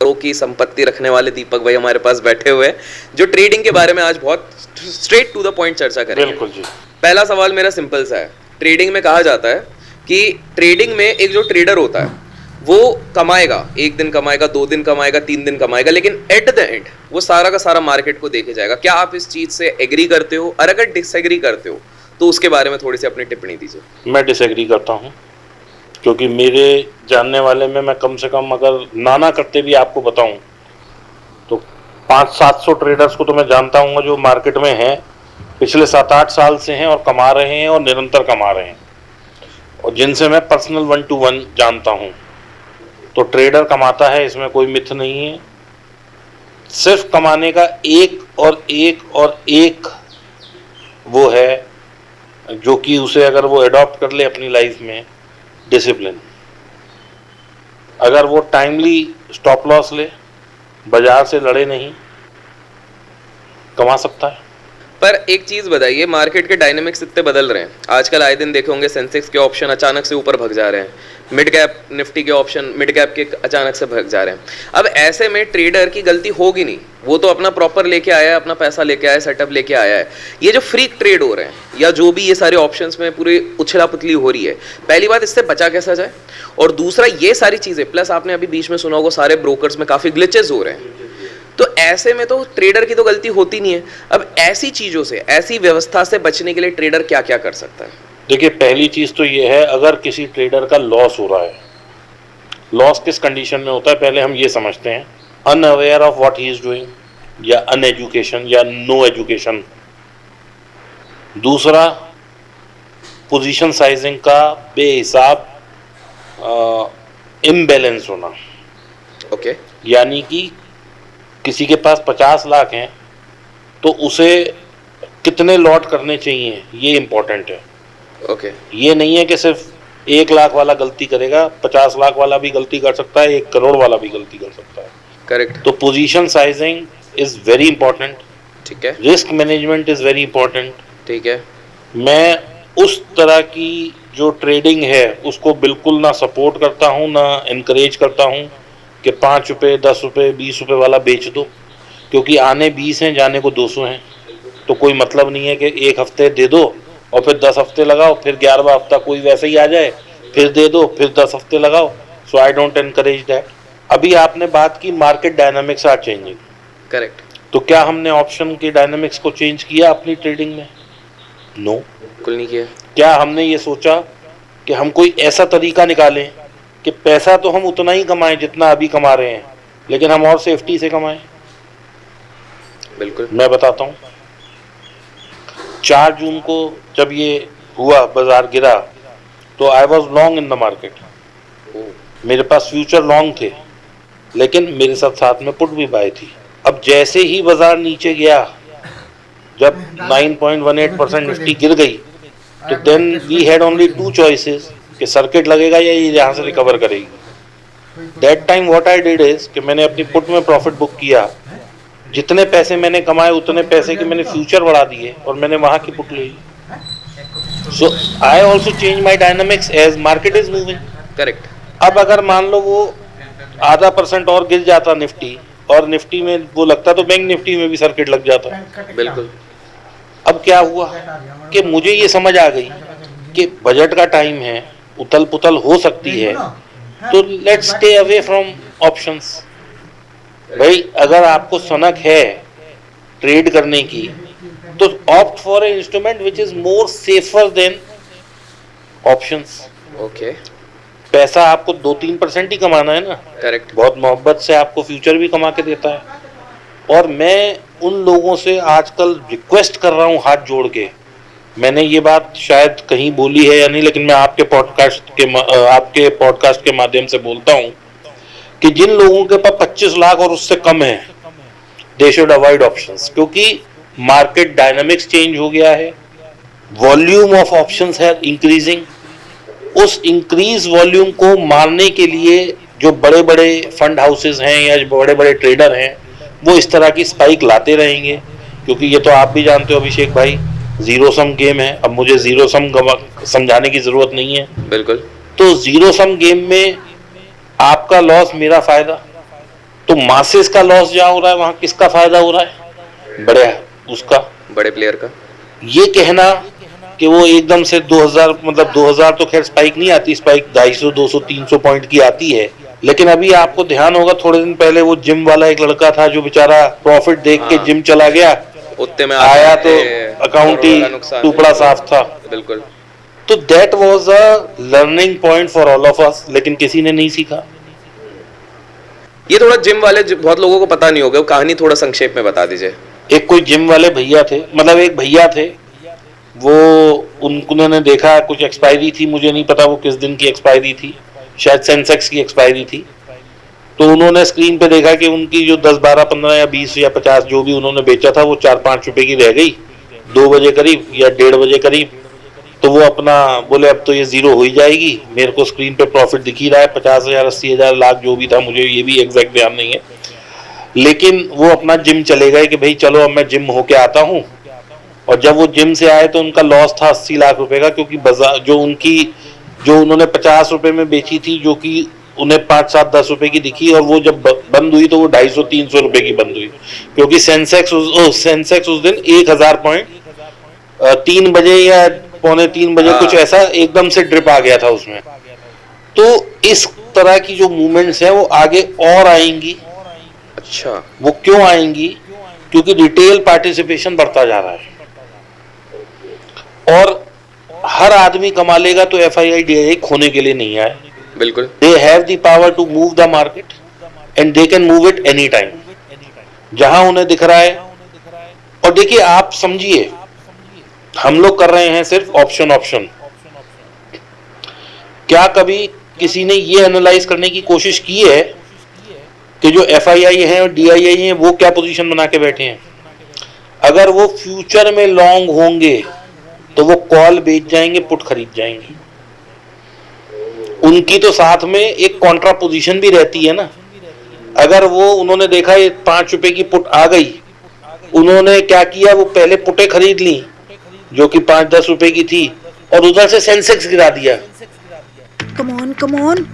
करोड़ों की संपत्ति रखने वाले दीपक भाई हमारे पास बैठे हुए हैं, जो ट्रेडिंग के बारे में आज बहुत स्ट्रेट टू द पॉइंट चर्चा करेंगे। बिल्कुल जी। पहला सवाल मेरा सिंपल सा है। ट्रेडिंग में कहा जाता है कि ट्रेडिंग में एक जो ट्रेडर होता है वो कमाएगा, 1 दिन कमाएगा, 2 दिन कमाएगा, 3 दिन कमाएगा, लेकिन एट द एंड वो सारा का सारा मार्केट को देखे जाएगा। क्या आप इस चीज से एग्री करते हो? और अगर डिसएग्री करते हो तो उसके बारे में थोड़ी सी अपनी टिप्पणी दीजिए। मैं डिसएग्री करता हूँ, क्योंकि मेरे जानने वाले में मैं कम से कम अगर ना करते भी आपको बताऊं तो 500-700 ट्रेडर्स को तो मैं जानता हूँ जो मार्केट में हैं, पिछले 7-8 साल से हैं और कमा रहे हैं और निरंतर कमा रहे हैं, और जिनसे मैं पर्सनल 1 to 1 जानता हूँ। तो ट्रेडर कमाता है, इसमें कोई मिथ नहीं है। सिर्फ कमाने का एक वो है जो कि उसे अगर वो एडॉप्ट कर ले अपनी लाइफ में, डिसिप्लिन। अगर वो टाइमली स्टॉप लॉस ले, बाजार से लड़े नहीं, कमा सकता है। पर एक चीज बताइए, मार्केट के डायनेमिक्स इतने बदल रहे हैं आजकल, आए दिन देखे होंगे सेंसेक्स के ऑप्शन अचानक से ऊपर भग जा रहे हैं, मिड कैप निफ्टी के ऑप्शन मिड कैप के अचानक से भग जा रहे हैं। अब ऐसे में ट्रेडर की गलती होगी नहीं, वो तो अपना प्रॉपर लेके आया है, अपना पैसा लेके आया है, सेटअप लेके आया है। ये जो फ्रीक ट्रेड हो रहे हैं या जो भी ये सारे ऑप्शंस में पूरी उछला पुतली हो रही है, पहली बात इससे बचा कैसा जाए, और दूसरा ये सारी चीजें प्लस आपने अभी बीच में सुना होगा सारे ब्रोकर्स में काफी ग्लिचेस हो रहे हैं, तो ऐसे में तो ट्रेडर की तो गलती होती नहीं है। अब ऐसी चीजों से, ऐसी व्यवस्था से बचने के लिए ट्रेडर क्या क्या कर सकता है? देखिए, पहली चीज तो ये है, अगर किसी ट्रेडर का लॉस हो रहा है, लॉस किस कंडीशन में होता है पहले हम ये समझते हैं। Unaware of what he is doing, या अनएजुकेशन या नो एजुकेशन। दूसरा, पोजीशन साइजिंग का बेहिसाब इम्बैलेंस होना। ओके। यानी कि किसी के पास 50 लाख हैं तो उसे कितने लॉट करने चाहिए, ये इंपॉर्टेंट है। ओके। ये नहीं है कि सिर्फ 1 लाख वाला गलती करेगा, 50 लाख वाला भी गलती कर सकता है, 1 करोड़ वाला भी गलती कर सकता है। करेक्ट। तो position sizing is very important. ठीक है। Risk management is very important. ठीक है। मैं उस तरह की जो ट्रेडिंग है उसको बिल्कुल ना सपोर्ट करता हूँ, ना इनकरेज करता हूँ कि 5 रुपये, 10 रुपये, 20 रुपये वाला बेच दो, क्योंकि आने 20 हैं, जाने को 200 हैं। तो कोई मतलब नहीं है कि 1 हफ्ते दे दो और फिर 10 हफ्ते लगाओ, फिर 11वां हफ्ता कोई वैसे ही आ जाए, फिर दे दो, फिर 10 हफ्ते लगाओ। So I don't encourage that. अभी आपने बात की market dynamics are changing. Correct. तो क्या हमने ऑप्शन के डायनामिक्स को चेंज किया अपनी ट्रेडिंग में? नो, बिल्कुल नहीं किया। क्या हमने ये सोचा कि हम कोई ऐसा तरीका निकालें कि पैसा तो हम उतना ही कमाएं जितना अभी कमा रहे हैं, लेकिन हम और सेफ्टी से कमाएं? बिल्कुल। मैं बताता हूं, 4 जून को जब ये हुआ, बाजार गिरा, तो I was long in the market. मेरे पास फ्यूचर लॉन्ग थे, लेकिन मेरे साथ साथ में पुट भी बाय थी। अब जैसे ही बाजार नीचे गया, जब 9.18% निफ्टी गिर गई, तो then we had only 2 choices कि सर्किट लगेगा या ये यहाँ से रिकवर करेगी। That time what I did is कि मैंने अपनी पुट में प्रॉफिट बुक किया। जितने पैसे मैंने कमाए उतने पैसे के मैंने फ्यूचर बढ़ा दिए और मैंने वहां की पुट ले ली। So I also change my dynamics as market is moving. Correct. अब अगर मान लो वो आधा % और गिर जाता निफ्टी, और निफ्टी में वो लगता, तो बैंक निफ्टी में भी सर्किट लग जाता। बिल्कुल। अब क्या हुआ कि मुझे ये समझ आ गई कि बजट का टाइम है, उथल पुथल हो सकती है, तो let's stay away from options. भाई, अगर आपको सनक है ट्रेड करने की, तो opt for a instrument which is more safer than options. Okay. पैसा आपको 2-3% ही कमाना है ना। करेक्ट। बहुत मोहब्बत से आपको फ्यूचर भी कमा के देता है। और मैं उन लोगों से आजकल रिक्वेस्ट कर रहा हूं हाथ जोड़ के, मैंने ये बात शायद कहीं बोली है या नहीं, लेकिन मैं आपके पॉडकास्ट के माध्यम से बोलता हूं कि जिन लोगों के पास 25 लाख और उससे कम है, दे शुड अवॉइड ऑप्शंस, क्योंकि मार्केट डायनामिक्स चेंज हो गया है। वॉल्यूम ऑफ ऑप्शंस है इंक्रीजिंग। उस इंक्रीज वॉल्यूम को मारने के लिए जो बड़े बड़े फंड हाउसेस हैं या जो बड़े बड़े ट्रेडर हैं, वो इस तरह की स्पाइक लाते रहेंगे, क्योंकि ये तो आप भी जानते हो अभिषेक भाई, जीरो सम गेम है। अब मुझे जीरो सम समझाने की जरूरत नहीं है। बिल्कुल। तो जीरो सम गेम में आपका लॉस मेरा फायदा, तो मासेस का लॉस जहां हो रहा है वहां किसका फायदा हो रहा है? बड़े उसका, बड़े प्लेयर का। ये कहना कि वो एकदम से 2000, मतलब 2000 तो खैर स्पाइक नहीं आती, स्पाइक 250 200 300 पॉइंट की आती है, लेकिन अभी आपको ध्यान होगा थोड़े दिन पहले वो जिम वाला एक लड़का था जो बेचारा प्रॉफिट देख के हाँ। जिम चला गया, उतने में आया तो अकाउंट ही करोड़ों का नुकसान टुकड़ा साफ था। बिल्कुल। तो that was a learning point for all of us, लेकिन किसी ने नहीं सीखा। ये थोड़ा जिम वाले बहुत लोगों को पता नहीं होगा, वो कहानी थोड़ा संक्षेप में बता दीजिए। एक कोई जिम वाले भैया थे, मतलब एक भैया थे, वो उन्होंने देखा कुछ एक्सपायरी थी, मुझे नहीं पता वो किस दिन की एक्सपायरी थी, शायद सेंसेक्स की एक्सपायरी थी। तो उन्होंने स्क्रीन पे देखा कि उनकी जो 10 12 15 या 20 या 50 जो भी उन्होंने बेचा था वो 4-5 रुपए की रह गई 2 बजे करीब या 1:30 बजे करीब। तो वो अपना बोले अब तो ये जीरो हो ही जाएगी, मेरे को स्क्रीन पे प्रॉफिट दिख ही रहा है 50,000 80,000 लाख जो भी था, मुझे ये भी एग्जैक्ट ध्यान नहीं है। लेकिन वो अपना जिम चले गए कि भाई चलो अब मैं जिम होके आता हूँ। और जब वो जिम से आए तो उनका लॉस था 80 लाख रुपए का, क्योंकि बाजार जो उन्होंने 50 रुपए में बेची थी, जो कि उन्हें 5 7 10 रुपए की दिखी, और वो जब बंद हुई तो वो 250 300 रुपए की बंद हुई, क्योंकि सेंसेक्स उस दिन 1000 पॉइंट 3 बजे या 2:45 बजे कुछ ऐसा एकदम से ड्रिप आ गया था उसमें। तो इस तरह की जो मूवमेंट्स हैं वो आगे और आएंगी। अच्छा, वो क्यों आएंगी? क्योंकि रिटेल पार्टिसिपेशन बढ़ता जा रहा है और हर आदमी कमा लेगा, तो FII DII खोने के लिए नहीं आए। बिल्कुल। They have the power to move the market and they can move it any time, जहां उन्हें दिख रहा है। और देखिए आप समझिए, हम लोग कर रहे हैं सिर्फ ऑप्शन। क्या कभी किसी ने ये एनालाइज करने की कोशिश की है कि जो FII हैं और DII हैं वो क्या पोजीशन बना के बैठे हैं? अगर वो फ्यूचर में लॉन्ग होंगे तो वो कॉल बेच जाएंगे, पुट खरीद जाएंगे। उनकी तो साथ में एक कॉन्ट्रा पोजीशन भी रहती है ना। अगर वो उन्होंने देखा ये 5 रुपए की पुट आ गई, उन्होंने क्या किया, वो पहले पुटें खरीद ली जो कि 5-10 रुपए की थी और उधर से सेंसेक्स गिरा दिया। Come on